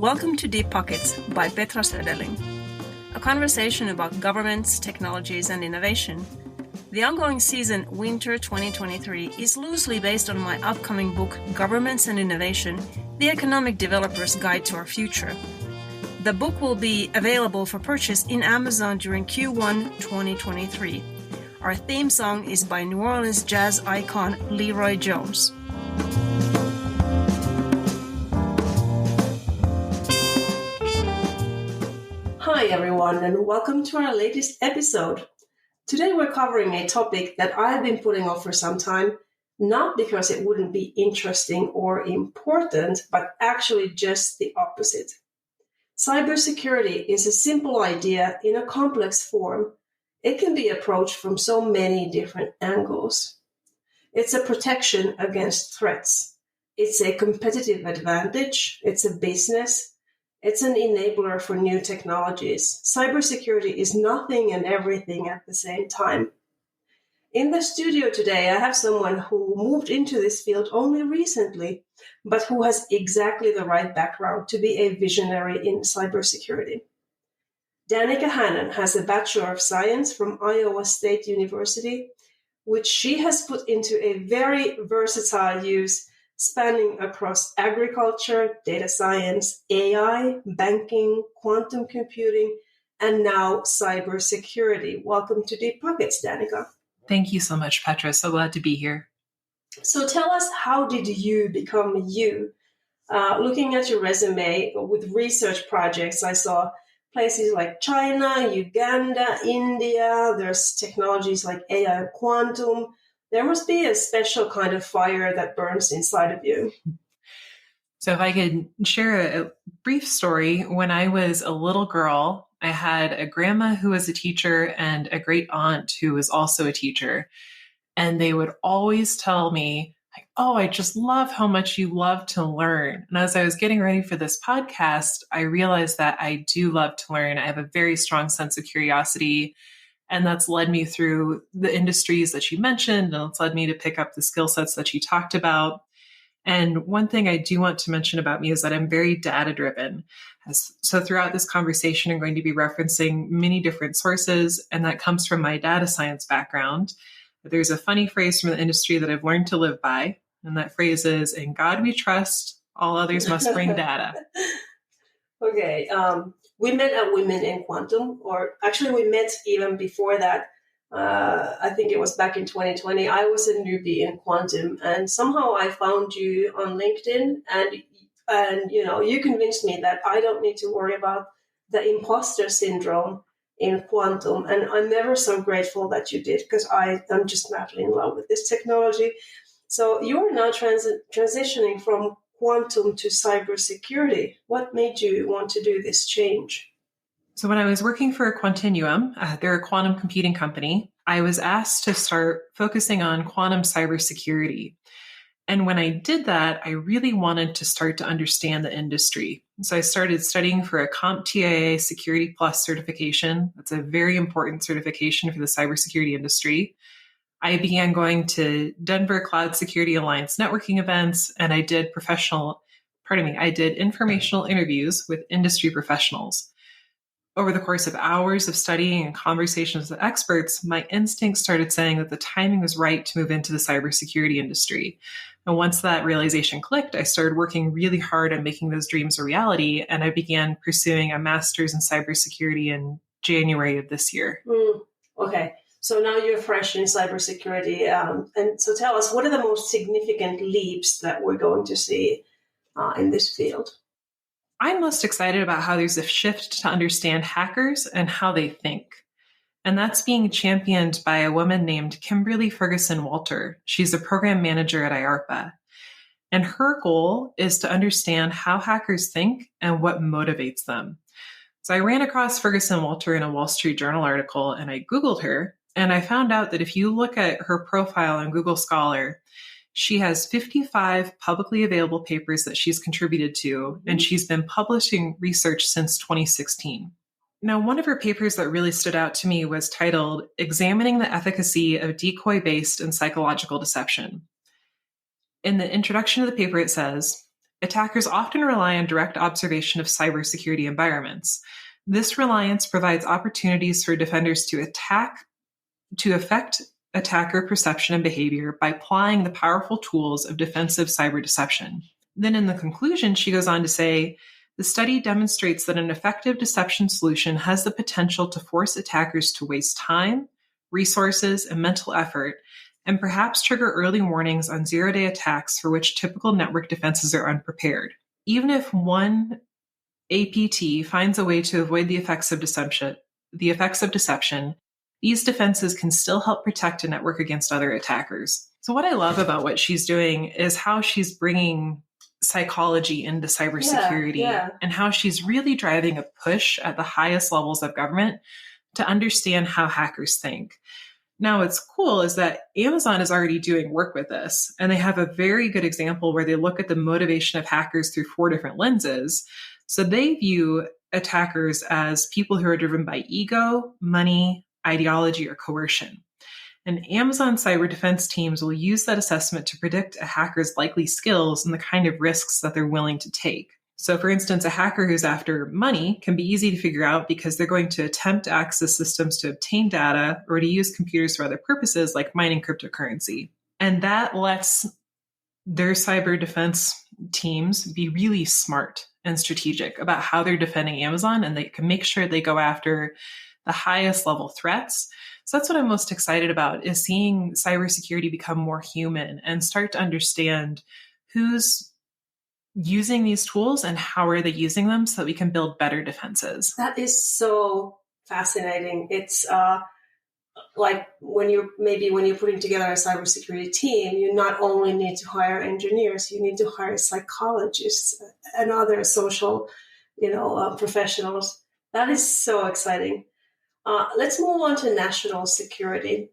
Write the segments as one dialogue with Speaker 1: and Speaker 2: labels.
Speaker 1: Welcome to Deep Pockets by Petra Söderling, a conversation about governments, technologies, and innovation. The ongoing season, Winter 2023, is loosely based on my upcoming book, Governments and Innovation, The Economic Developer's Guide to Our Future. The book will be available for purchase in Amazon during Q1 2023. Our theme song is by New Orleans jazz icon Leroy Jones. Hi everyone, and welcome to our latest episode. Today we're covering a topic that I've been putting off for some time, not because it wouldn't be interesting or important, but actually just the opposite. Cybersecurity is a simple idea in a complex form. It can be approached from so many different angles. It's a protection against threats. It's a competitive advantage. It's a business. It's an enabler for new technologies. Cybersecurity is nothing and everything at the same time. In the studio today, I have someone who moved into this field only recently, but who has exactly the right background to be a visionary in cybersecurity. Danika Hannon has a Bachelor of Science from Iowa State University, which she has put into a very versatile use spanning across agriculture, data science, AI, banking, quantum computing, and now cybersecurity. Welcome to Deep Pockets, Danika.
Speaker 2: Thank you so much, Petra. So glad to be here.
Speaker 1: So tell us, how did you become you? Looking at your resume with research projects, I saw places like China, Uganda, India. There's technologies like AI and quantum. There must be a special kind of fire that burns inside of you.
Speaker 2: So if I could share a brief story, when I was a little girl, I had a grandma who was a teacher and a great aunt who was also a teacher. And they would always tell me, like, oh, I just love how much you love to learn. And as I was getting ready for this podcast, I realized that I do love to learn. I have a very strong sense of curiosity. And that's led me through the industries that you mentioned, and it's led me to pick up the skill sets that you talked about. And one thing I do want to mention about me is that I'm very data-driven. So throughout this conversation, I'm going to be referencing many different sources, and that comes from my data science background. There's a funny phrase from the industry that I've learned to live by, and that phrase is, "In God we trust, all others must bring data."
Speaker 1: Okay. We met at Women in Quantum, or actually we met even before that. I think it was back in 2020. I was a newbie in quantum, and somehow I found you on LinkedIn, and you convinced me that I don't need to worry about the imposter syndrome in quantum. And I'm never so grateful that you did, because I'm just madly in love with this technology. So you are now transitioning from quantum to cybersecurity. What made you want to do this change?
Speaker 2: So when I was working for Quantinuum, they're a quantum computing company, I was asked to start focusing on quantum cybersecurity. And when I did that, I really wanted to start to understand the industry. So I started studying for a CompTIA Security Plus certification. That's a very important certification for the cybersecurity industry. I began going to Denver Cloud Security Alliance networking events, and I did informational interviews with industry professionals. Over the course of hours of studying and conversations with experts, my instincts started saying that the timing was right to move into the cybersecurity industry. And once that realization clicked, I started working really hard on making those dreams a reality, and I began pursuing a master's in cybersecurity in January of this year.
Speaker 1: Okay. So now you're fresh in cybersecurity. And so tell us, what are the most significant leaps that we're going to see in this field?
Speaker 2: I'm most excited about how there's a shift to understand hackers and how they think. And that's being championed by a woman named Kimberly Ferguson Walter. She's a program manager at IARPA. And her goal is to understand how hackers think and what motivates them. So I ran across Ferguson Walter in a Wall Street Journal article, and I Googled her. And I found out that if you look at her profile on Google Scholar, she has 55 publicly available papers that she's contributed to, and she's been publishing research since 2016. Now, one of her papers that really stood out to me was titled Examining the Efficacy of Decoy-Based and Psychological Deception. In the introduction of the paper, it says, Attackers often rely on direct observation of cybersecurity environments. This reliance provides opportunities for defenders to affect attacker perception and behavior by applying the powerful tools of defensive cyber deception. Then in the conclusion, she goes on to say, the study demonstrates that an effective deception solution has the potential to force attackers to waste time, resources, and mental effort, and perhaps trigger early warnings on zero-day attacks for which typical network defenses are unprepared. Even if one APT finds a way to avoid the effects of deception, these defenses can still help protect a network against other attackers. So what I love about what she's doing is how she's bringing psychology into cybersecurity and how she's really driving a push at the highest levels of government to understand how hackers think. Now, what's cool is that Amazon is already doing work with this, and they have a very good example where they look at the motivation of hackers through 4 different lenses. So they view attackers as people who are driven by ego, money, ideology, or coercion. And Amazon cyber defense teams will use that assessment to predict a hacker's likely skills and the kind of risks that they're willing to take. So for instance, a hacker who's after money can be easy to figure out because they're going to attempt to access systems to obtain data or to use computers for other purposes like mining cryptocurrency. And that lets their cyber defense teams be really smart and strategic about how they're defending Amazon, and they can make sure they go after the highest level threats. So that's what I'm most excited about, is seeing cybersecurity become more human and start to understand who's using these tools and how are they using them so that we can build better defenses.
Speaker 1: That is so fascinating. It's like when you're putting together a cybersecurity team, you not only need to hire engineers, you need to hire psychologists and other social, professionals. That is so exciting. Let's move on to national security.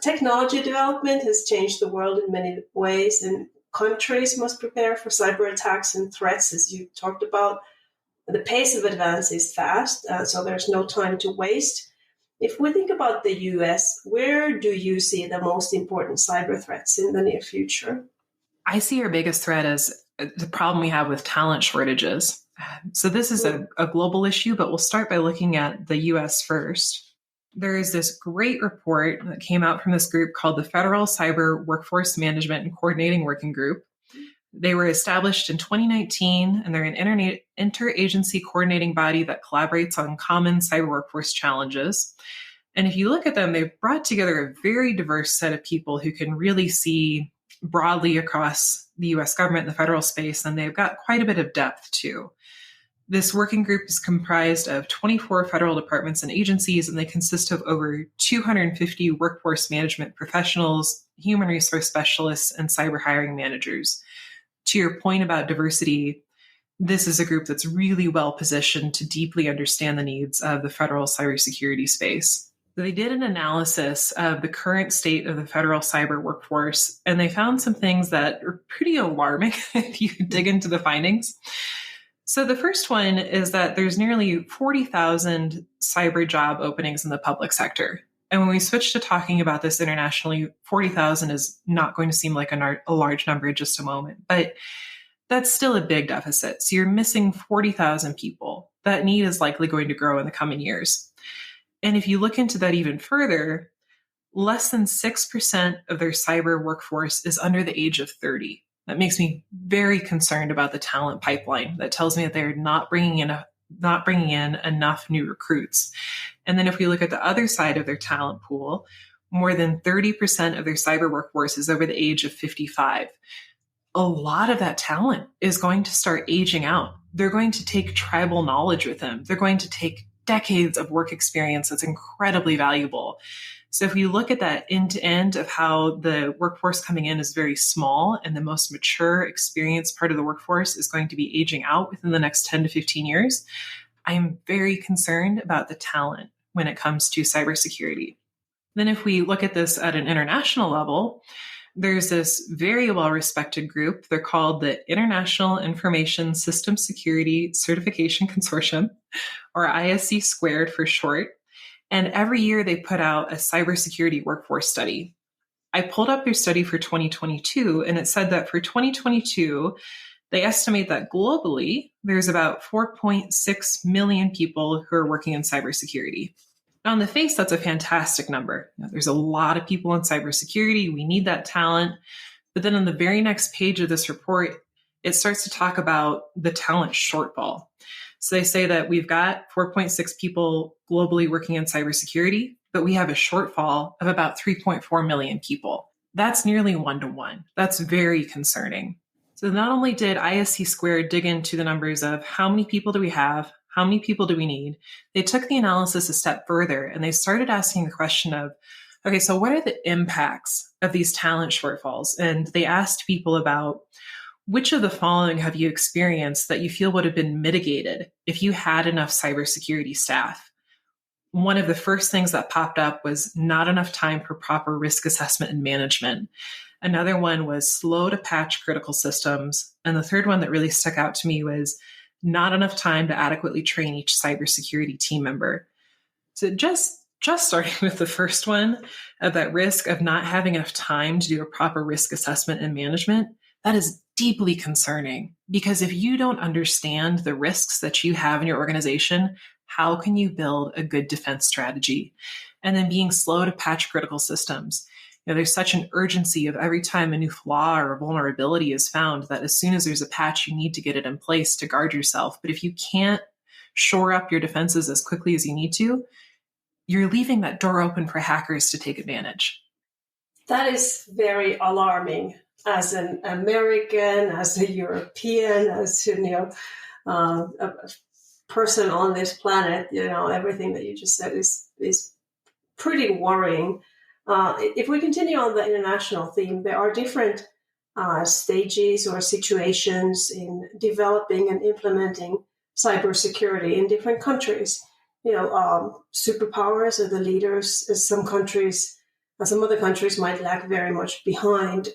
Speaker 1: Technology development has changed the world in many ways, and countries must prepare for cyber attacks and threats, as you talked about. The pace of advance is fast, so there's no time to waste. If we think about the US, where do you see the most important cyber threats in the near future?
Speaker 2: I see our biggest threat as the problem we have with talent shortages. So this is a global issue, but we'll start by looking at the US first. There is this great report that came out from this group called the Federal Cyber Workforce Management and Coordinating Working Group. They were established in 2019, and they're an interagency coordinating body that collaborates on common cyber workforce challenges. And if you look at them, they've brought together a very diverse set of people who can really see broadly across the US government and the federal space, and they've got quite a bit of depth too. This working group is comprised of 24 federal departments and agencies, and they consist of over 250 workforce management professionals, human resource specialists, and cyber hiring managers. To your point about diversity, this is a group that's really well positioned to deeply understand the needs of the federal cybersecurity space. They did an analysis of the current state of the federal cyber workforce, and they found some things that are pretty alarming if you dig into the findings. So the first one is that there's nearly 40,000 cyber job openings in the public sector. And when we switch to talking about this internationally, 40,000 is not going to seem like a large number in just a moment, but that's still a big deficit. So you're missing 40,000 people. That need is likely going to grow in the coming years. And if you look into that even further, less than 6% of their cyber workforce is under the age of 30. That makes me very concerned about the talent pipeline. That tells me that they're not bringing in enough new recruits. And then if we look at the other side of their talent pool, more than 30% of their cyber workforce is over the age of 55. A lot of that talent is going to start aging out. They're going to take tribal knowledge with them. They're going to take decades of work experience that's incredibly valuable. So if we look at that end to end of how the workforce coming in is very small and the most mature, experienced part of the workforce is going to be aging out within the next 10 to 15 years, I'm very concerned about the talent when it comes to cybersecurity. Then if we look at this at an international level, there's this very well-respected group. They're called the International Information System Security Certification Consortium, or ISC squared for short. And every year they put out a cybersecurity workforce study. I pulled up their study for 2022, and it said that for 2022, They estimate that globally, there's about 4.6 million people who are working in cybersecurity. On the face, that's a fantastic number. There's a lot of people in cybersecurity. We need that talent. But then on the very next page of this report, it starts to talk about the talent shortfall. So they say that we've got 4.6 people globally working in cybersecurity, but we have a shortfall of about 3.4 million people. That's nearly 1-to-1. That's very concerning. So not only did ISC Squared dig into the numbers of how many people do we have, how many people do we need, they took the analysis a step further and they started asking the question of, okay, so what are the impacts of these talent shortfalls? And they asked people about which of the following have you experienced that you feel would have been mitigated if you had enough cybersecurity staff? One of the first things that popped up was not enough time for proper risk assessment and management. Another one was slow to patch critical systems. And the third one that really stuck out to me was not enough time to adequately train each cybersecurity team member. So just starting with the first one of that risk of not having enough time to do a proper risk assessment and management, that is deeply concerning, because if you don't understand the risks that you have in your organization, how can you build a good defense strategy? And then being slow to patch critical systems. There's such an urgency of every time a new flaw or vulnerability is found that as soon as there's a patch, you need to get it in place to guard yourself. But if you can't shore up your defenses as quickly as you need to, you're leaving that door open for hackers to take advantage.
Speaker 1: That is very alarming. As an American, as a European, as a person on this planet, everything that you just said is pretty worrying. If we continue on the international theme, there are different stages or situations in developing and implementing cybersecurity in different countries. Superpowers are the leaders. Some other countries might lag very much behind.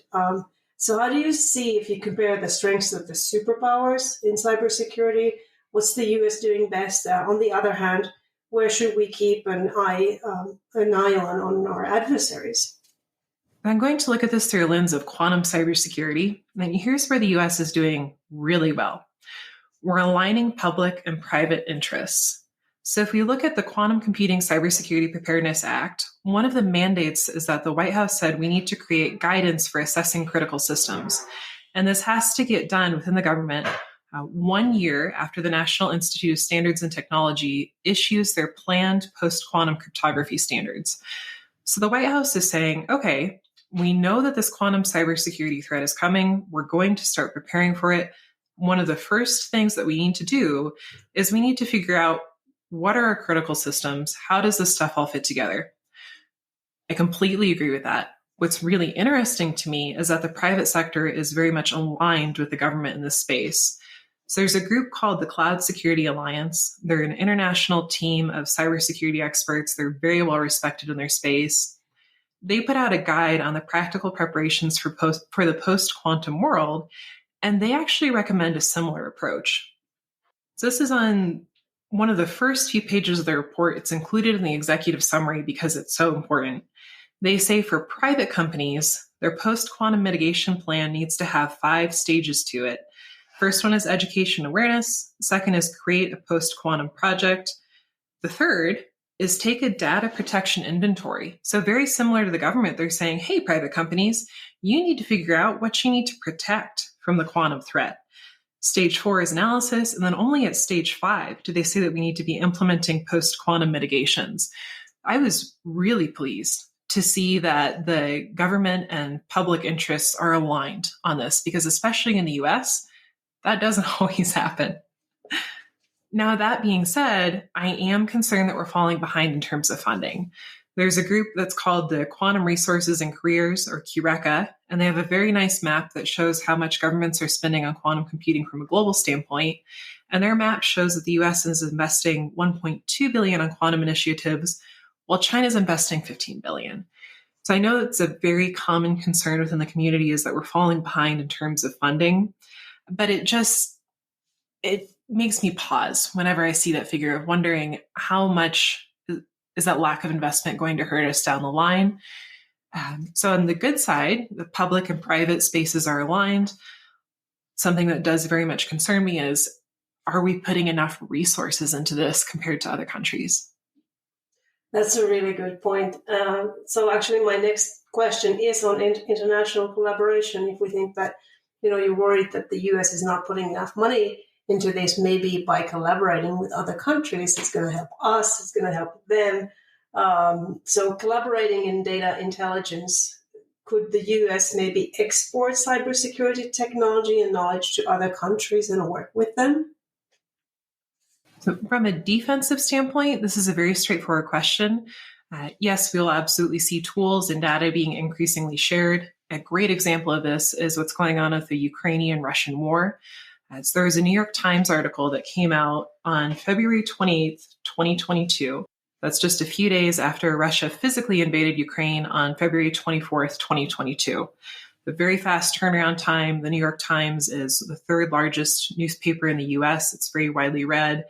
Speaker 1: So how do you see, if you compare the strengths of the superpowers in cybersecurity, what's the US doing best? On the other hand, where should we keep an eye on our adversaries?
Speaker 2: I'm going to look at this through a lens of quantum cybersecurity. And here's where the US is doing really well. We're aligning public and private interests. So if we look at the Quantum Computing Cybersecurity Preparedness Act, one of the mandates is that the White House said we need to create guidance for assessing critical systems. And this has to get done within the government 1 year after the National Institute of Standards and Technology issues their planned post-quantum cryptography standards. So the White House is saying, okay, we know that this quantum cybersecurity threat is coming. We're going to start preparing for it. One of the first things that we need to do is we need to figure out, what are our critical systems? How does this stuff all fit together? I completely agree with that. What's really interesting to me is that the private sector is very much aligned with the government in this space. So there's a group called the Cloud Security Alliance. They're an international team of cybersecurity experts. They're very well respected in their space. They put out a guide on the practical preparations for the post-quantum world, and they actually recommend a similar approach. So this is on one of the first few pages of the report. It's included in the executive summary because it's so important. They say for private companies, their post-quantum mitigation plan needs to have 5 stages to it. First one is education awareness. Second is create a post-quantum project. The third is take a data protection inventory. So very similar to the government, they're saying, hey, private companies, you need to figure out what you need to protect from the quantum threat. Stage 4 is analysis, and then only at stage 5 do they say that we need to be implementing post-quantum mitigations. I was really pleased to see that the government and public interests are aligned on this, because especially in the US, that doesn't always happen. Now, that being said, I am concerned that we're falling behind in terms of funding. There's a group that's called the Quantum Resources and Careers, or QRECA, and they have a very nice map that shows how much governments are spending on quantum computing from a global standpoint. And their map shows that the US is investing $1.2 billion on quantum initiatives, while China's investing $15 billion. So I know it's a very common concern within the community is that we're falling behind in terms of funding, but it makes me pause whenever I see that figure of wondering how much is that lack of investment going to hurt us down the line? So on the good side, the public and private spaces are aligned. something that does very much concern me is, are we putting enough resources into this compared to other countries?
Speaker 1: That's a really good point. So actually my next question is on international collaboration. If we think that, you're worried that the US is not putting enough money into this, maybe by collaborating with other countries, it's going to help us, it's going to help them. So collaborating in data intelligence, could the US maybe export cybersecurity technology and knowledge to other countries and work with them?
Speaker 2: So from a defensive standpoint, this is a very straightforward question. Yes, we'll absolutely see tools and data being increasingly shared. A great example of this is what's going on with the Ukrainian-Russian war. So there was a New York Times article that came out on February 28th, 2022. That's just a few days after Russia physically invaded Ukraine on February 24th, 2022. A very fast turnaround time. The New York Times is the third largest newspaper in the US. It's very widely read.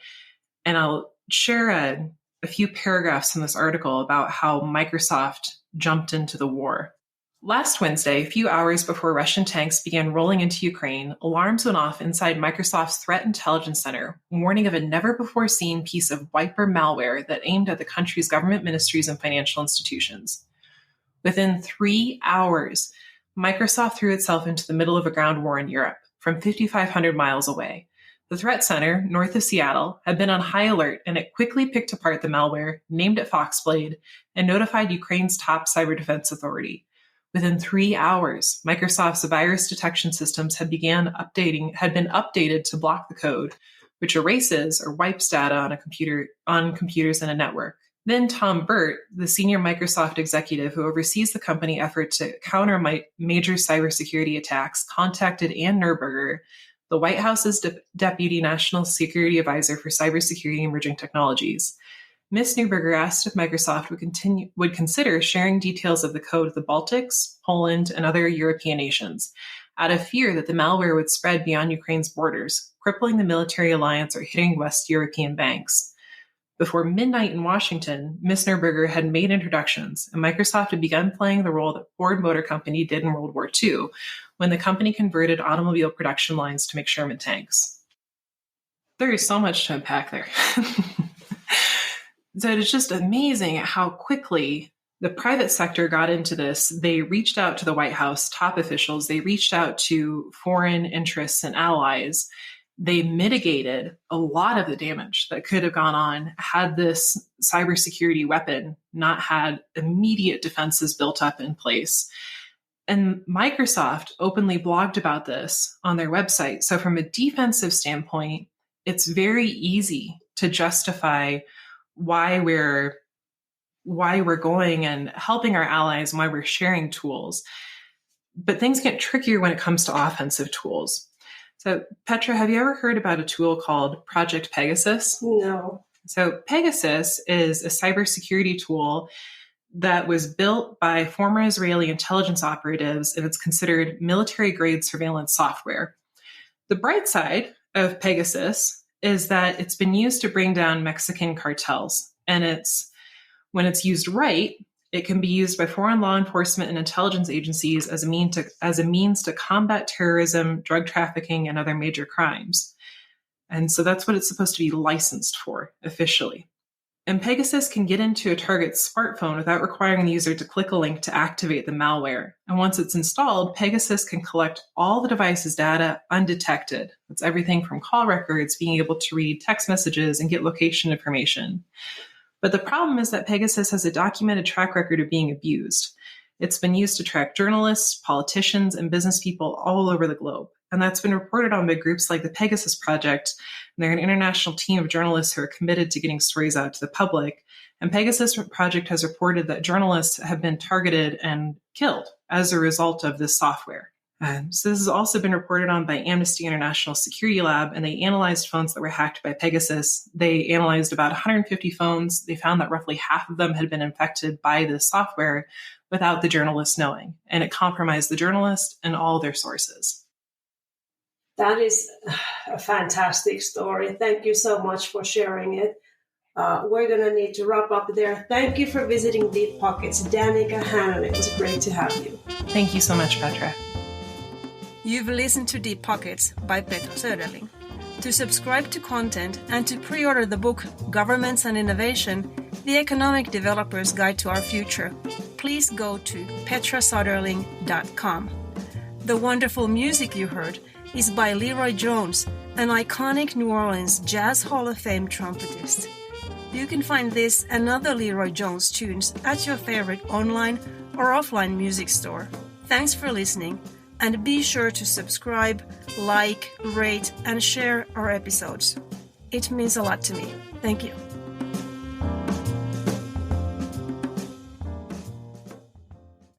Speaker 2: And I'll share a few paragraphs from this article about how Microsoft jumped into the war. Last Wednesday, a few hours before Russian tanks began rolling into Ukraine, alarms went off inside Microsoft's Threat Intelligence Center, warning of a never-before-seen piece of wiper malware that aimed at the country's government ministries and financial institutions. Within 3 hours, Microsoft threw itself into the middle of a ground war in Europe, from 5,500 miles away. The Threat Center, north of Seattle, had been on high alert, and it quickly picked apart the malware, named it Foxblade, and notified Ukraine's top cyber defense authority. Within 3 hours, Microsoft's virus detection systems had been updated to block the code, which erases or wipes data on computers in a network. Then Tom Burt, the senior Microsoft executive who oversees the company effort to counter major cybersecurity attacks, contacted Ann Neuberger, the White House's Deputy National Security Advisor for Cybersecurity and Emerging Technologies. Ms. Neuberger asked if Microsoft would consider sharing details of the code with the Baltics, Poland, and other European nations, out of fear that the malware would spread beyond Ukraine's borders, crippling the military alliance or hitting West European banks. Before midnight in Washington, Ms. Neuberger had made introductions, and Microsoft had begun playing the role that Ford Motor Company did in World War II, when the company converted automobile production lines to make Sherman tanks. There is so much to unpack there. So it's just amazing how quickly the private sector got into this. They reached out to the White House top officials. They reached out to foreign interests and allies. They mitigated a lot of the damage that could have gone on had this cybersecurity weapon not had immediate defenses built up in place. And Microsoft openly blogged about this on their website. So from a defensive standpoint, it's very easy to justify why we're going and helping our allies and why we're sharing tools. But things get trickier when it comes to offensive tools. So Petra, have you ever heard about a tool called Project Pegasus?
Speaker 1: No.
Speaker 2: So Pegasus is a cybersecurity tool that was built by former Israeli intelligence operatives, and it's considered military-grade surveillance software. The bright side of Pegasus is that it's been used to bring down Mexican cartels. And when it's used right, it can be used by foreign law enforcement and intelligence agencies as a means to combat terrorism, drug trafficking, and other major crimes. And so that's what it's supposed to be licensed for officially. And Pegasus can get into a target's smartphone without requiring the user to click a link to activate the malware. And once it's installed, Pegasus can collect all the device's data undetected. That's everything from call records, being able to read text messages, and get location information. But the problem is that Pegasus has a documented track record of being abused. It's been used to track journalists, politicians, and business people all over the globe. And that's been reported on by groups like the Pegasus Project. And they're an international team of journalists who are committed to getting stories out to the public. And Pegasus Project has reported that journalists have been targeted and killed as a result of this software. So this has also been reported on by Amnesty International Security Lab, and they analyzed phones that were hacked by Pegasus. They analyzed about 150 phones. They found that roughly half of them had been infected by this software without the journalists knowing, and it compromised the journalist and all their sources.
Speaker 1: That is a fantastic story. Thank you so much for sharing it. We're going to need to wrap up there. Thank you for visiting Deep Pockets, Danika Hannon. It was great to have you.
Speaker 2: Thank you so much, Petra.
Speaker 1: You've listened to Deep Pockets by Petra Söderling. To subscribe to content and to pre-order the book Governments and Innovation, The Economic Developer's Guide to Our Future, please go to petrasoderling.com. The wonderful music you heard is by Leroy Jones, an iconic New Orleans Jazz Hall of Fame trumpetist. You can find this and other Leroy Jones tunes at your favorite online or offline music store. Thanks for listening, and be sure to subscribe, like, rate, and share our episodes. It means a lot to me. Thank you.